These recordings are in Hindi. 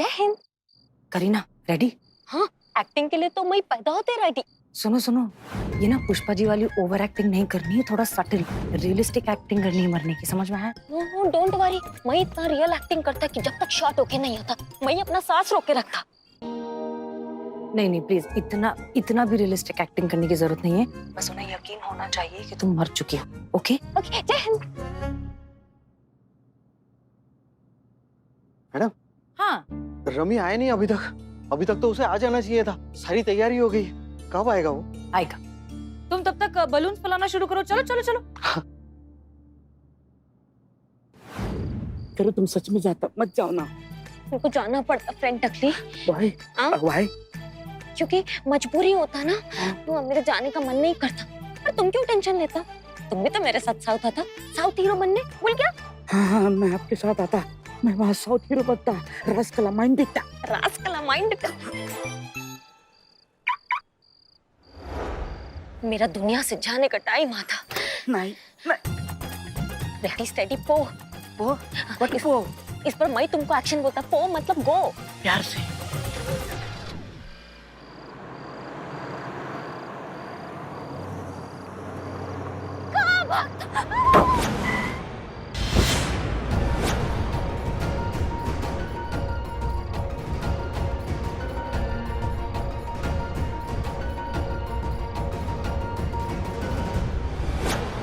जय हिंद। करीना रेडी? हाँ, एक्टिंग के लिए तो मैं पैदा होते रेडी। सुनो सुनो, ये ना पुष्पा जी वाली ओवर एक्टिंग नहीं करनी है, थोड़ा सटल रियलिस्टिक एक्टिंग करनी है मरने की, समझ में आया? नो डोंट वरी, मैं इतना रियल एक्टिंग करता कि जब तक शॉट होके नहीं होता मैं अपना सांस रोक के रखता। नहीं नहीं प्लीज, इतना भी रियलिस्टिक एक्टिंग करने की जरूरत नहीं है, बस उन्हें यकीन होना चाहिए कि तुम मर चुकी हो। ओके ओके, जय हिंद। मैडम। हाँ रमी आया नहीं अभी तक तो उसे आ जाना चाहिए था, सारी तैयारी हो गई, कब आएगा वो? आएगा, तुम तब तक बलून फुलाना शुरू करो। चलो चलो चलो। करो, तुम सच में जाता मत जाओ ना। उनको जाना पड़ता फ्रेंड टकली। वाई? हाँ? वाई? क्योंकि मजबूरी होता ना, तो मेरे जाने का मन नहीं करता। पर तुम क्यों टेंशन लेता? तुम भी तो मेरे साथ साउथ आता, साउथ हीरो बनने, भूल गया? हाँ, मैं आपके साथ आता, मैं वहाँ साउथ हीरो बनता, रास्कला माइंड दिखता। रास्कला माइंड का। मेरा दुनिया से जाने का टाइम आता। नहीं रेडी स्टेडी पो। वो बट वो इस पर मैं तुमको एक्शन बोलता, पो मतलब गो। प्यार से।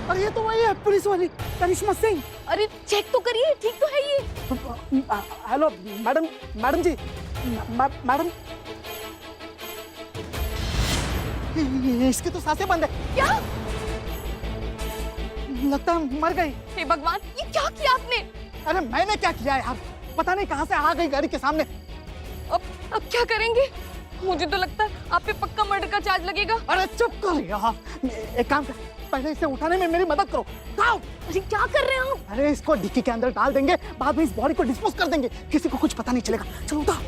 अरे ये तो वही है, पुलिस वाली करिश्मा सिंह। अरे चेक तो करिए, ठीक तो है ये। हेलो मैडम जी, मैडम इसकी तो सांसें बंद है। क्या? लगता है मर गई। हे भगवान, ये क्या किया आपने? अरे मैंने क्या किया यार, पता नहीं कहां से आ गई गाड़ी के सामने। अब क्या करेंगे? मुझे तो लगता है आप पे पक्का मर्डर का चार्ज लगेगा। अरे चुप कर यार, एक काम कर, पहले इसे उठाने में मेरी मदद करो। अरे क्या कर रहे हो? अरे इसको डिक्की के अंदर डाल देंगे, बाद में इस बॉडी को डिस्पोज कर देंगे, किसी को कुछ पता नहीं चलेगा। चलो उठाओ।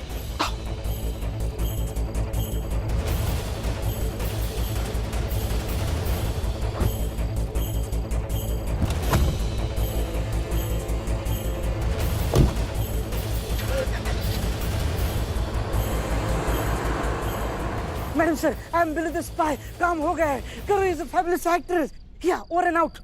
Madam sir, I am Billy the spy, काम हो गया है। करो, इज अ फैबुलस एक्ट्रेस। या ओवर एंड आउट।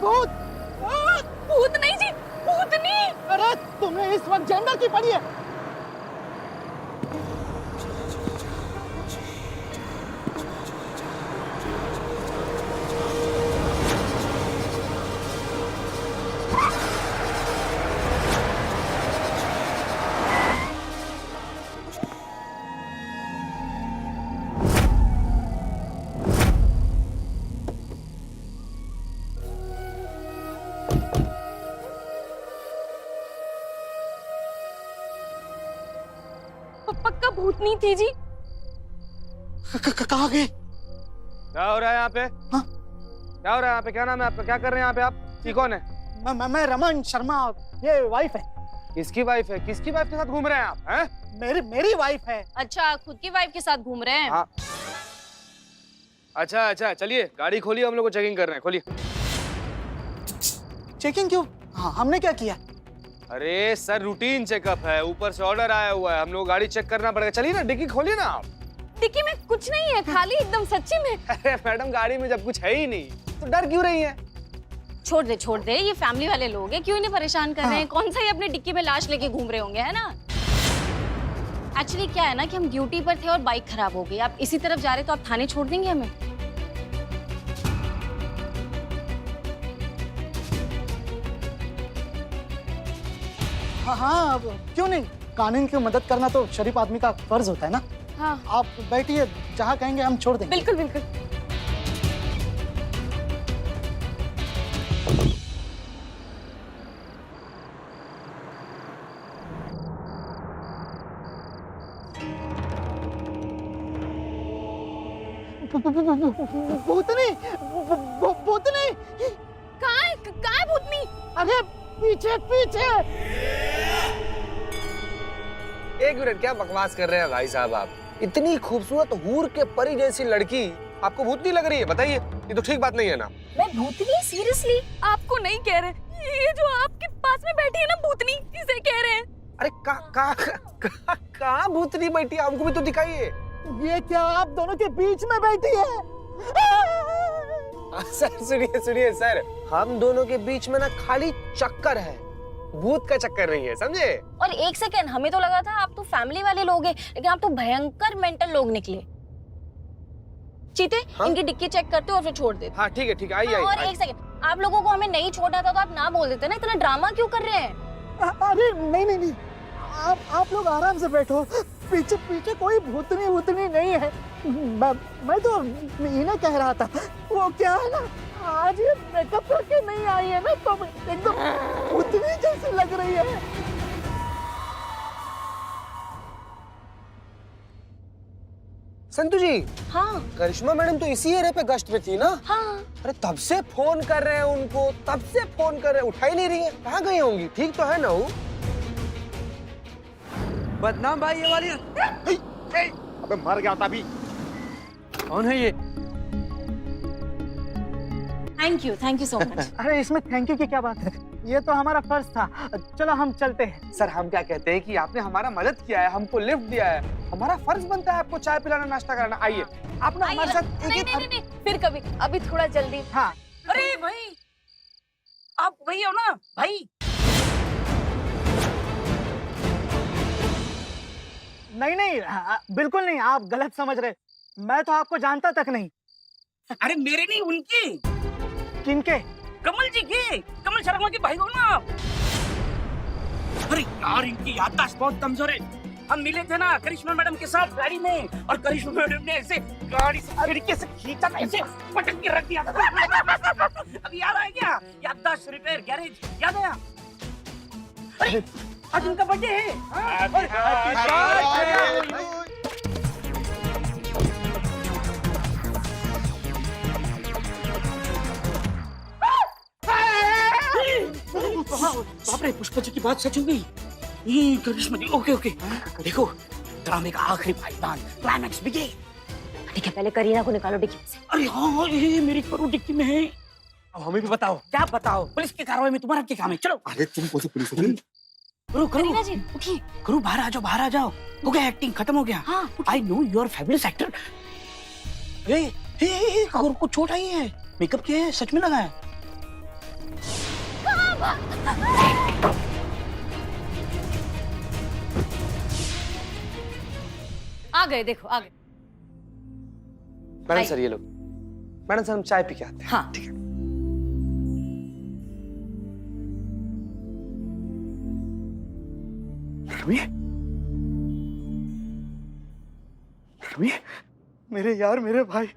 भूत! भूत नहीं जी, भूतनी। अरे तुम्हें इस वक्त जेंडर की पड़ी है। पक्का भूतनी थी जी। कहाँ गए? क्या हो रहा है यहाँ पे? हाँ? क्या हो रहा है यहाँ पे? क्या नाम है आपका? क्या कर रहे हैं यहाँ पे आप? ये कौन है? मैं रमन शर्मा, ये वाइफ है। किसकी वाइफ है? किसकी वाइफ के साथ घूम रहे हैं आप? हैं? मेरी वाइफ है। अच्छा, खुद की वाइफ के साथ घूम रहे हैं? हाँ। अच्छा, चलिए गाड़ी खोलिए, हम लोग को चेकिंग कर रहे हैं, खोलिए। चेकिंग क्यों? हाँ, हमने क्या किया? अरे सर, रूटीन चेकअप है, ऊपर से ऑर्डर आया हुआ है, हम लोग गाड़ी चेक करना पड़ेगा। चलिए ना, डिक्की खोलिए ना आप। डिक्की में कुछ नहीं है, खाली एकदम सच्ची में। अरे मैडम, गाड़ी में जब कुछ है ही नहीं तो डर क्यों रही है? छोड़ दे, ये फैमिली वाले लोग हैं, क्यों इन्हें परेशान कर रहे हैं? कौन सा ये अपने डिक्की में लाश लेके घूम रहे होंगे, है ना? एक्चुअली क्या है ना कि हम ड्यूटी पर थे और बाइक खराब हो गई। आप इसी तरफ जा रहे तो आप थाने छोड़ देंगे हमें? हाँ, क्यों नहीं, कानून की मदद करना तो शरीफ आदमी का फर्ज होता है ना। हाँ। आप बैठिए, जहाँ कहेंगे हम छोड़ देंगे। बिल्कुल बिल्कुल। भूतनी, भूतनी। कहाँ है भूतनी? अरे पीछे पीछे। एक मिनट, क्या बकवास कर रहे हैं भाई साहब आप? इतनी खूबसूरत हूर के परी जैसी लड़की आपको भूतनी लग रही है? बताइए, ये तो ठीक बात नहीं है ना। मैं भूतनी? सीरियसली? आपको नहीं कह रहे, ये जो आपके पास में बैठी है ना भूतनी, इसे कह रहे हैं। अरे कहाँ भूतनी बैठी है? हमको भी तो दिखाइए। ये क्या आप दोनों के बीच में बैठी है? सर सुनिए सर, हम दोनों के बीच में ना खाली चक्कर है, भूत का चक्कर नहीं है, समझे? और एक सेकंड, हमें तो लगा था आप तो फैमिली वाले लोग हैं, लेकिन आप तो भयंकर मेंटल लोग निकले। चीते, हाँ? इनकी डिक्की चेक करते हो और फिर छोड़ देते। हाँ ठीक है, आइए और आइए। एक सेकंड, आप लोगों को हमें नहीं छोड़ना था तो आप ना बोल देते ना, इतना ड्रामा क्यों कर रहे हैं? अरे नहीं, आप लोग आराम से बैठो। पीछे पीछे कोई भूतनी नहीं है। मैं तो इन्हें कह रहा था, वो क्या है ना, आज ये मेकअप करके नहीं आई है ना, तो एकदम भूतनी जैसी लग रही है। संतु जी, हाँ करिश्मा मैडम तो इसी एरिया पे गश्त में थी ना? हाँ। अरे तब से फोन कर रहे हैं उनको, तब से फोन कर रहे हैं, उठा ही नहीं रही है। कहाँ गई होंगी? ठीक तो है ना वो? बदनाम भाई ये वाली। अबे मर गया था अभी। कौन है ये? Thank you so much. अरे इसमें थैंक यू की क्या बात है, ये तो हमारा फर्ज था। चलो हम चलते हैं। सर हम क्या कहते हैं कि आपने हमारा मदद किया है, हमको लिफ्ट दिया है, हमारा फर्ज बनता है आपको चाय पिलाना, नाश्ता कराना। आइए आप ना हमारे साथ नहीं, फिर कभी, अभी थोड़ा जल्दी। हाँ अरे भाई, आप वही हो ना भाई? नहीं, बिल्कुल नहीं, आप गलत समझ रहे। मैं तो आपको जानता तक नहीं। अरे मेरे नहीं, उनके। किनके? कमल जी के, कमल शर्मा के भाई हो ना आप? अरे यार, इनकी याददाश्त बहुत कमजोर है। हम मिले थे ना करिश्मा मैडम के साथ गाड़ी में, और करिश्मा मैडम ने ऐसे गाड़ी से तरीके से खींचा, ऐसे पटक के रख दिया था। अभी याद आया क्या? याददाश्त रिपेयर गैरेज याद आया? अरे आज उनका बर्थडे है। बाप रे, पुष्पा जी की बात सच हो गई। ये करिश्मा जी, ओके। देखो, ड्रामे का आखिरी पायदान, क्लाइमैक्स बिगे। ठीक है, पहले करीना को निकालो डिक्की से। अरे हाँ, ये मेरी करो डिक्की में है। अब हमें भी बताओ। क्या बताओ? पुलिस की कार्रवाई में तुम्हारा क्या काम है? चलो। अरे तुम कौन सी पुलिस हो? करो करीना जी उठिए। करो, बाहर आ जाओ। हो गया, एक्टिंग खत्म हो गया। हाँ I know you are fabulous actor. और कुछ चोट आई है? मेकअप किया है? सच में लगा है? आ गए, देखो आ गए। मैडम सर ये लो। मैडम सर हम चाय पी के आते हैं। हाँ ठीक है। रमी, मेरे यार, मेरे भाई,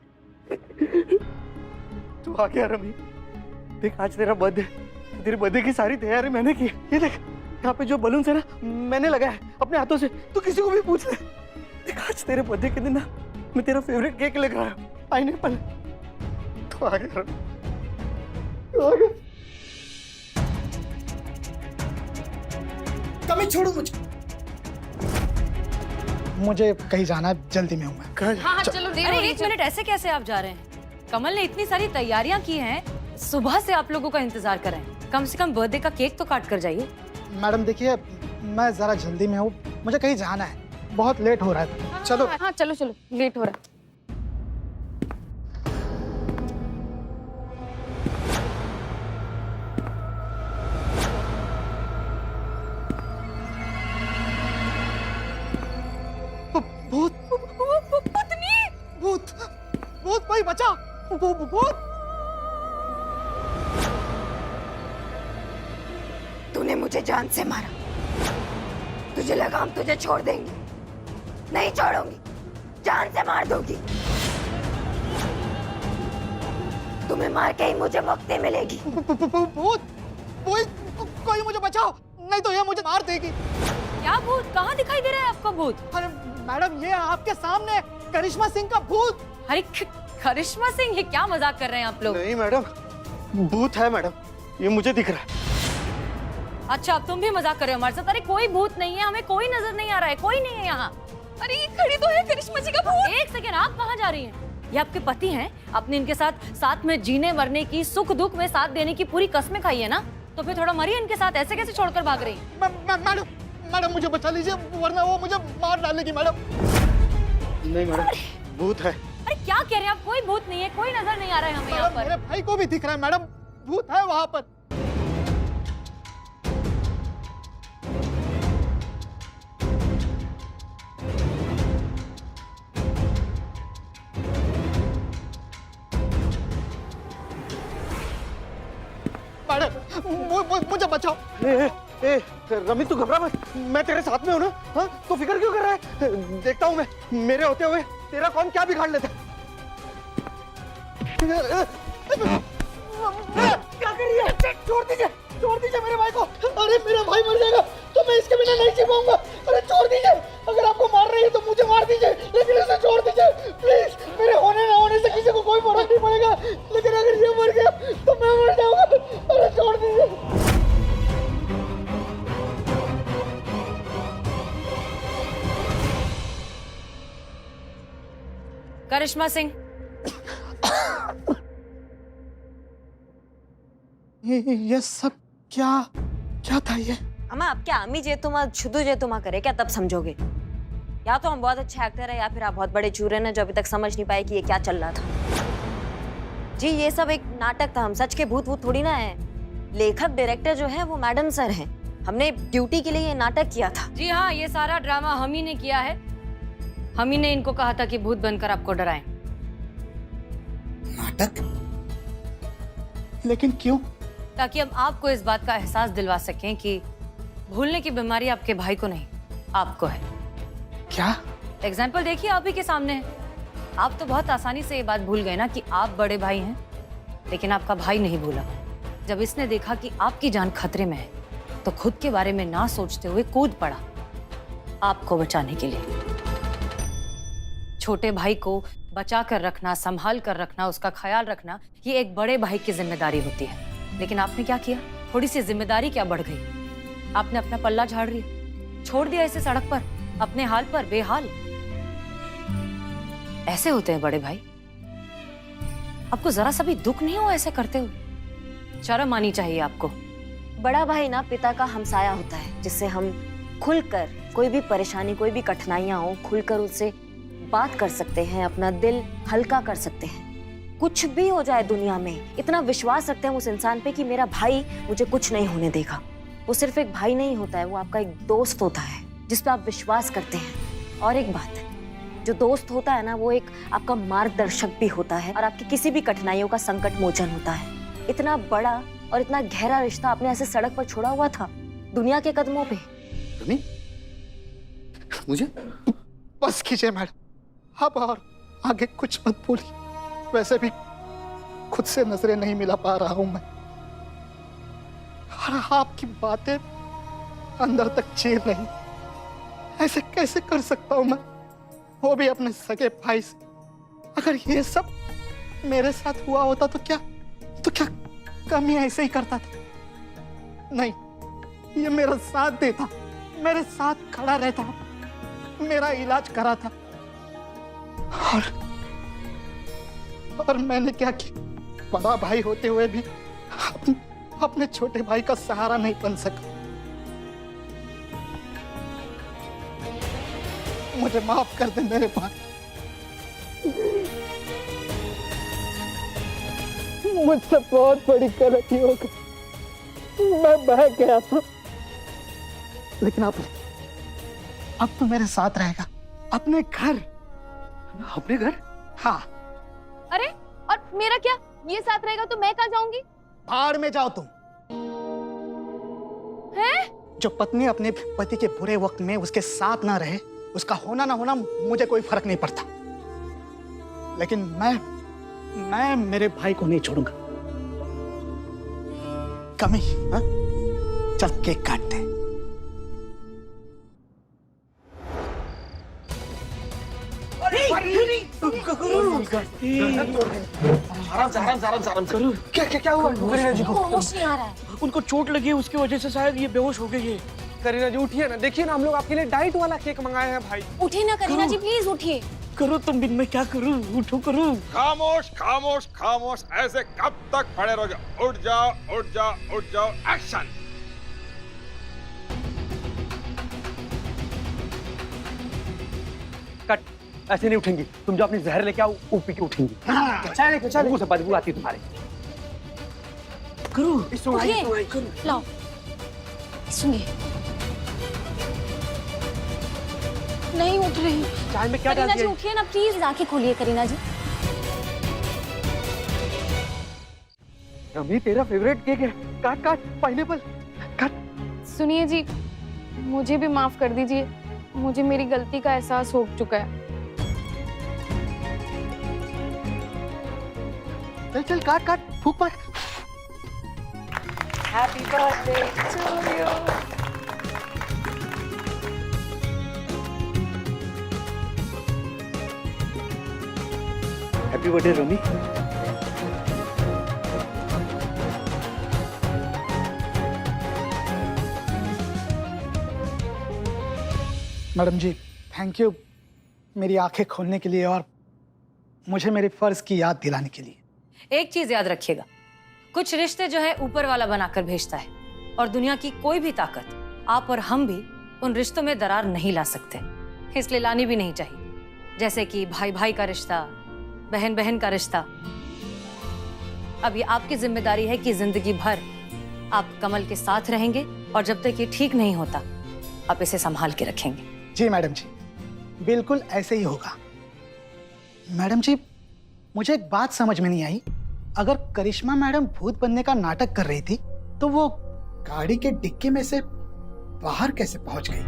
तू आ गया रमी। देख आज तेरा बर्थडे, तेरे बर्थडे की सारी तैयारी मैंने की। ये देख, यहाँ पे जो बलून है ना, मैंने लगाया है अपने हाथों से। तू किसी को भी पूछ ले। देख आज तेरे बर्थडे के दिन ना, मैं तेरा फेवरेट केक लेकर आया, पाइनएप्पल। तू आ गया रमी, तू आ गया। कमी छोड़ो मुझे कहीं जाना है, जल्दी में हूँ मैं। हाँ चलो। अरे एक मिनट, ऐसे कैसे आप जा रहे हैं? कमल ने इतनी सारी तैयारियां की हैं, सुबह से आप लोगों का इंतजार कर रहे हैं। कम से कम बर्थडे का केक तो काट कर जाइए। मैडम देखिए, मैं जरा जल्दी में हूँ, मुझे कहीं जाना है, बहुत लेट हो रहा है। चलो। हाँ चलो, लेट हो रहा है। भूत, भूत, भूत भाई बचा, भूत। तूने मुझे जान से मारा, तुझे लगा हम तुझे छोड़ देंगे? नहीं छोड़ूंगी, जान से मार दूंगी। तुम्हें मार के ही मुझे मुक्ति मिलेगी। भूत, कोई मुझे बचाओ, नहीं तो ये मुझे मार देगी। क्या भूत? कहाँ दिखाई दे रहा है आपका भूत? अरे मैडम, ये आपके सामने करिश्मा सिंह का भूत। अरे करिश्मा सिंह, ये क्या मजाक कर रहे हैं आप लोग? नहीं मैडम, भूत है मैडम, ये मुझे दिख रहा है। अच्छा, अब तुम भी मजाक कर रहे हो हमारे साथ? अरे कोई भूत नहीं है, हमें कोई नजर नहीं आ रहा है, कोई नहीं है यहाँ। अरे ये खड़ी तो है करिश्मा जी का भूत। एक सेकेंड, आप कहाँ जा रही हैं? ये आपके पति हैं, आपने इनके साथ में जीने मरने की, सुख दुख में साथ देने की पूरी कस्में खाई है ना, तो फिर थोड़ा मरिए इनके साथ, ऐसे कैसे छोड़कर भाग रही हैं? मैडम मैडम मुझे बचा लीजिए, वरना वो मुझे मार डालेगी मैडम। नहीं मैडम, भूत है। अरे क्या कह रहे हैं आप? कोई भूत नहीं है, कोई नजर नहीं आ रहा है हमें यहाँ मैडम, पर। मेरे भाई को भी दिख रहा है मैडम, भूत है वहाँ पर। मैडम मुझे बचाओ। ए, रमी तू घबरा मत, मैं तेरे साथ में हूँ ना। हाँ, तो फिक्र क्यों कर रहा है? देखता हूँ मैं, मेरे होते हुए तेरा कौन क्या बिगाड़ लेता है। क्या कर रही है? छोड़ दीजिए मेरे भाई को। अरे मेरा भाई मर जाएगा तो मैं इसके बिना नहीं जी पाऊंगा। अरे छोड़ दीजिए, अगर आपको मार रही है तो मुझे मार दीजिए, लेकिन इसे छोड़ दीजिए प्लीज। मेरे होने ना होने से किसी को कोई फर्क नहीं पड़ेगा, लेकिन अगर ये मर गया तो मैं मर जाऊंगा। अरे छोड़ दीजिए। करिश्मा सिंह, ये सब क्या था ये? अम्मा, आपके आमी जे तुम शुद्ध जे तुम करे क्या तब समझोगे? या तो हम बहुत अच्छे एक्टर है या फिर आप बहुत बड़े चूरन हैं जो अभी तक समझ नहीं पाए कि ये क्या चल रहा था। जी ये सब एक नाटक था, हम सच के भूत वूत थोड़ी ना है। लेखक डायरेक्टर जो है वो मैडम सर हैं, हमने ड्यूटी के लिए ये नाटक किया था। जी हाँ, ये सारा ड्रामा हम ही ने किया है। हम ही ने इनको कहा था कि भूत बनकर आपको डराएं। नाटक? लेकिन क्यों? ताकि हम आपको इस बात का एहसास दिलवा सकें कि भूलने की बीमारी आपके भाई को नहीं, आपको है। क्या? एग्जाम्पल देखिए, आप ही के सामने है। आप तो बहुत आसानी से ये बात भूल गए ना कि आप बड़े भाई हैं, लेकिन आपका भाई नहीं भूला। जब इसने देखा कि आपकी जान खतरे में है तो खुद के बारे में ना सोचते हुए कूद पड़ा आपको बचाने के लिए। छोटे भाई को बचा कर रखना, संभाल कर रखना, उसका ख्याल रखना, ये एक बड़े भाई की जिम्मेदारी होती है। लेकिन आपने क्या किया? थोड़ी सी जिम्मेदारी क्या बढ़ गई? आपने अपना पल्ला झाड़ लिया, छोड़ दिया इसे सड़क पर, अपने हाल पर बेहाल। ऐसे होते हैं बड़े भाई। आपको जरा सा भी दुख नहीं हुआ ऐसे करते हुए? शर्म आनी चाहिए आपको। बड़ा भाई ना पिता का हमसाया होता है, जिससे हम खुलकर कोई भी परेशानी, कोई भी कठिनाइयां हो, खुलकर उससे बात कर सकते हैं, अपना दिल हल्का कर सकते हैं। कुछ भी हो जाए दुनिया में, इतना विश्वास रखते हैं उस इंसान पे कि मेरा भाई मुझे कुछ नहीं होने देगा। वो सिर्फ एक भाई नहीं होता है, वो आपका एक दोस्त होता है जिस पे आप विश्वास करते हैं। और एक बात है, जो दोस्त होता है ना, वो एक आपका मार्गदर्शक भी होता है और आपकी किसी भी कठिनाइयों का संकट मोचन होता है। इतना बड़ा और इतना गहरा रिश्ता आपने ऐसे सड़क पर छोड़ा हुआ था, दुनिया के कदमों पे। रमी, मुझे बस कीजिए मैडम, अब और आगे कुछ मत बोलिए। वैसे भी खुद से नजरें नहीं मिला पा रहा हूं मैं, और आपकी बातें अंदर तक चीर रही। ऐसे कैसे कर सकता हूं मैं, वो भी अपने सगे भाई से? अगर ये सब मेरे साथ हुआ होता तो क्या कमी ऐसे ही करता था? नहीं, ये मेरा साथ देता, मेरे साथ खड़ा रहता, मेरा इलाज करा था। और मैंने क्या किया? बड़ा भाई होते हुए भी अपने छोटे भाई का सहारा नहीं बन सका। मुझे माफ कर दे मेरे भाई, मुझसे बहुत बड़ी गलती हो गई, मैं बह गया था। लेकिन अब तो मेरे साथ रहेगा, अपने घर। अपने घर? हाँ। अरे और मेरा क्या? ये साथ रहेगा तो मैं कहाँ जाऊंगी? भाड़ में जाओ तुम। हैं? जो पत्नी अपने पति के बुरे वक्त में उसके साथ ना रहे, उसका होना ना होना मुझे कोई फर्क नहीं पड़ता, लेकिन मैं मेरे भाई को नहीं छोड़ूंगा। कमी, हाँ? चल केक काटते हैं। क्या हुआ करीना जी को? होश नहीं आ रहा है। उनको चोट लगी है, उसकी वजह से शायद ये बेहोश हो गई है। करीना जी उठिए ना, देखिए ना हम लोग आपके लिए डाइट वाला केक मंगाए हैं भाई। उठिए ना करीना जी, प्लीज उठिए। करो तुम बिन में क्या करूं, उठो करो। खामोश खामोश खामोश, ऐसे कब तक खड़े रहोगे? उठ जाओ उठ जाओ उठ जाओ, एक्शन। कट, ऐसे नहीं उठेंगी। तुम जो अपनी जहर लेके आओ वो पी के उठेंगी। बदबू से बदबू आती है तुम्हारे। उठिए, लाओ सुनिए। नहीं उठ रही। चाय में क्या डाल करीना जी दिया? उठिए ना प्लीज, आंखें खोलिए करीना जी। रमी तेरा फेवरेट केक है। काट काट, पाइनएप्पल काट। सुनिए जी, मुझे भी माफ कर दीजिए। मुझे मेरी गलती का एहसास हो चुका है। चल चल काट काट, फूक मार। Happy birthday Rami. Madam ji thank you मेरी आंखें खोलने के लिए और मुझे मेरे फर्ज की याद दिलाने के लिए। एक चीज याद रखिएगा, कुछ रिश्ते जो है ऊपर वाला बनाकर भेजता है, और दुनिया की कोई भी ताकत, आप और हम भी उन रिश्तों में दरार नहीं ला सकते, इसलिए लानी भी नहीं चाहिए। जैसे कि भाई भाई का रिश्ता, बहन बहन का रिश्ता। अब ये आपकी जिम्मेदारी है कि जिंदगी भर आप कमल के साथ रहेंगे, और जब तक ये ठीक नहीं होता आप इसे संभाल के रखेंगे। जी मैडम जी, बिल्कुल ऐसे ही होगा। मैडम जी मुझे एक बात समझ में नहीं आई, अगर करिश्मा मैडम भूत बनने का नाटक कर रही थी तो वो गाड़ी के डिक्की में से बाहर कैसे पहुंच गई?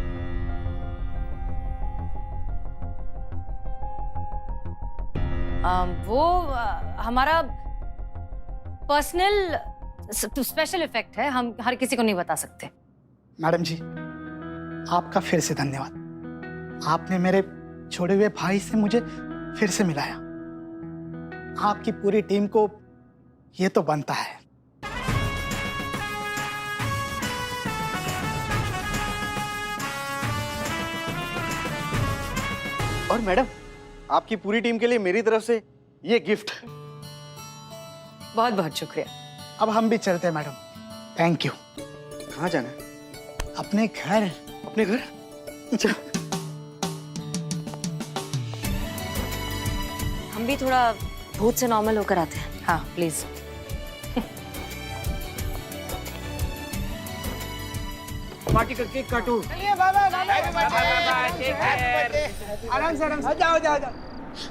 वो हमारा पर्सनल स्पेशल इफेक्ट है, हम हर किसी को नहीं बता सकते। मैडम जी आपका फिर से धन्यवाद, आपने मेरे छोड़े हुए भाई से मुझे फिर से मिलाया। आपकी पूरी टीम को ये तो बनता है। और मैडम आपकी पूरी टीम के लिए मेरी तरफ से ये गिफ्ट। बहुत बहुत शुक्रिया। अब हम भी चलते हैं मैडम। Thank you. कहाँ जाना है? अपने घर। अपने घर? अच्छा। हम भी थोड़ा भूत से नॉर्मल होकर आते हैं। हाँ प्लीज। पार्टी का केक काटो। आराम से जाओ जाओ जाओ।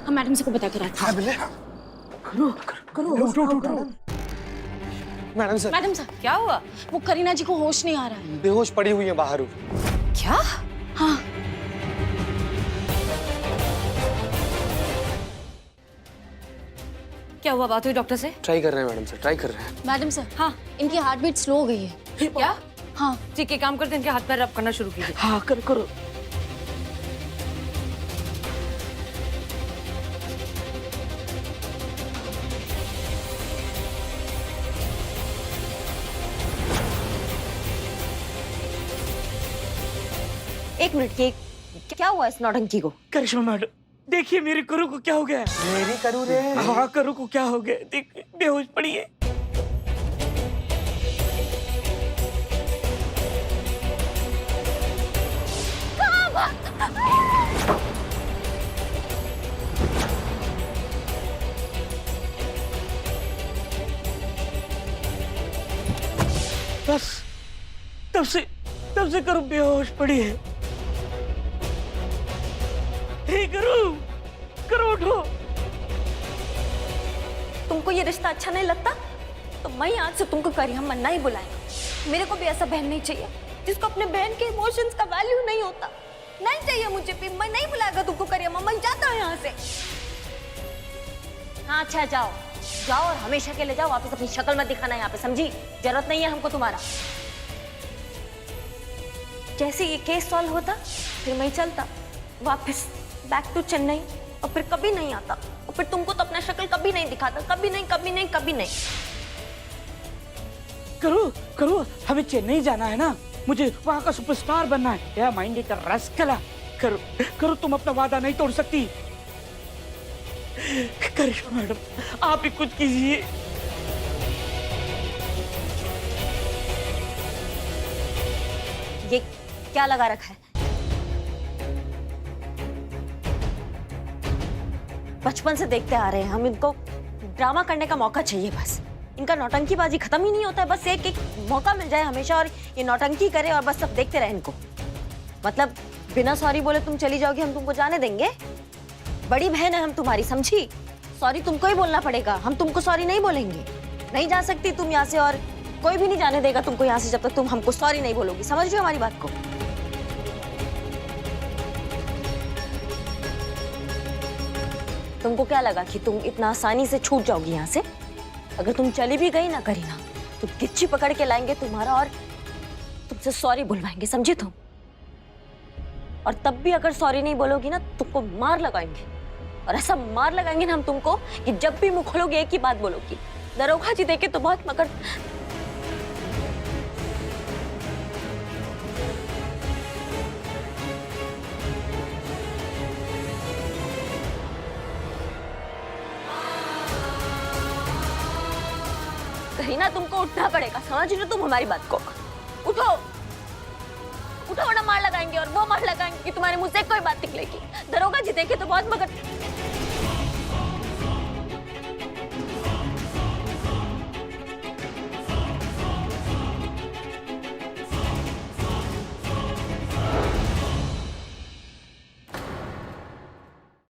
हम मैडम से को बता कर आते हैं। मैडम सर, मैडम सर क्या हुआ? वो करीना जी को होश नहीं आ रहा है। बेहोश पड़ी हुई है बाहर। क्या? हाँ क्या हुआ? बात हुई डॉक्टर से? ट्राई कर रहे हैं मैडम सर, ट्राई कर रहे हैं। मैडम सर, हाँ इनकी हार्ट बीट स्लो हो गई है। क्या? हाँ ठीक है, काम करते हैं, इनके हाथ पैर रब करना शुरू कीजिए। हाँ करो करो। एक मिनट, ये क्या हुआ इस नौटंकी को? करिश्मा मैडम देखिए मेरे करू को क्या हो गया है। मेरी करूँ रे। हाँ करू को क्या हो गया, देख बेहोश पड़ी है। बस तब से करू बेहोश पड़ी है। हे करो उठो। तुमको ये रिश्ता अच्छा नहीं लगता तो मैं आज से तुमको करिया मन्ना ही बुलाएगा। मेरे को भी ऐसा बहन नहीं चाहिए जिसको अपने बहन के इमोशंस का वैल्यू नहीं होता। नहीं चाहिए मुझे भी, मैं नहीं बुलाएगा तुमको करिया। मैं जाता हूँ यहाँ से। हाँ अच्छा जाओ जाओ और हमेशा के लिए जाओ। वापस अपनी शक्ल मत दिखाना यहाँ पे, समझी? जरूरत नहीं है हमको तुम्हारा। जैसे ये केस सॉल्व होता फिर मैं चलता वापस बैक टू चेन्नई और फिर कभी नहीं आता। और फिर तुमको तो अपना शक्ल कभी नहीं दिखाता, कभी नहीं कभी नहीं कभी नहीं। करो करो, हमें चेन्नई जाना है ना, मुझे वहाँ का सुपरस्टार बनना है। या माइंड इट रस्कला, करो करो, तुम अपना वादा नहीं तोड़ सकती। करिश्मा मैडम, आप ही कुछ कीजिए। ये क्या लगा रखा है? बचपन से देखते आ रहे हैं हम, इनको ड्रामा करने का मौका चाहिए बस। इनका नौटंकीबाजी खत्म ही नहीं होता है, बस एक एक मौका मिल जाए हमेशा और ये नौटंकी करे और बस सब देखते रहे इनको। मतलब बिना सॉरी बोले तुम चली जाओगी, हम तुमको जाने देंगे? बड़ी बहन है हम तुम्हारी, समझी? सॉरी तुमको ही बोलना पड़ेगा, हम तुमको सॉरी नहीं बोलेंगे। नहीं जा सकती तुम यहाँ से और कोई भी नहीं जाने देगा तुमको यहाँ से जब तक तुम हमको सॉरी नहीं बोलोगी। समझ रहे हो हमारी बात को? तुमको क्या लगा कि तुम इतना आसानी से छूट जाओगी यहाँ से? अगर तुम चली भी गई ना करीना, तो गिच्ची पकड़ के लाएंगे तुम्हारा और तुमसे सॉरी बुलवाएंगे, समझी तुम? और तब भी अगर सॉरी नहीं बोलोगी ना, तुमको मार लगाएंगे। और ऐसा मार लगाएंगे ना हम तुमको कि जब भी मुंह खोलोगे एक ही बात बोलोगी, दरोगा जी देखे तो बहुत मगर। कहीं ना तुमको उठना पड़ेगा, समझ रहे हो तुम हमारी बात को? उठो उठो, वरना मार लगाएंगे और वो मार लगाएंगे कि तुम्हारे मुंह से कोई बात निकलेगी। दरोगा जी देखे तो बहुत मगर।